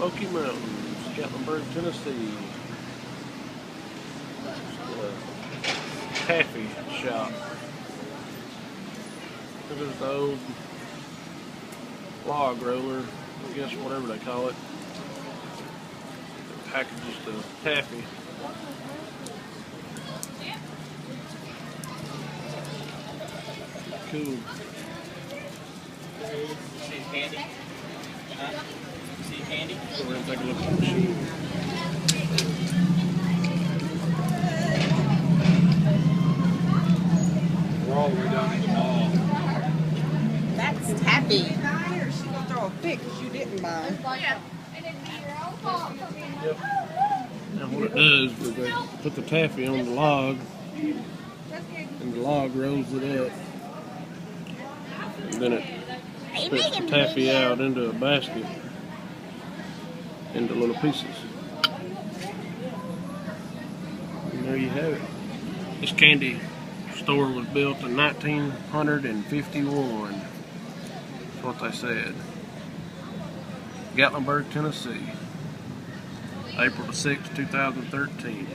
Smoky Mountains, Gatlinburg, Tennessee. Taffy shop. This is the old log roller, I guess whatever they call it. It packages the taffy. Cool. See it handy? See it handy? So we're going to take a look at the machine. We're all the way down to the mall. That's Taffy. She's gonna throw a fit because you didn't buy. Yep. Now what it does is they put the taffy on the log, and the log rolls it up, and then it spits the taffy out into a basket, into little pieces. And there you have it. This candy store was built in 1951. That's what they said. Gatlinburg, Tennessee. April the 6th, 2013.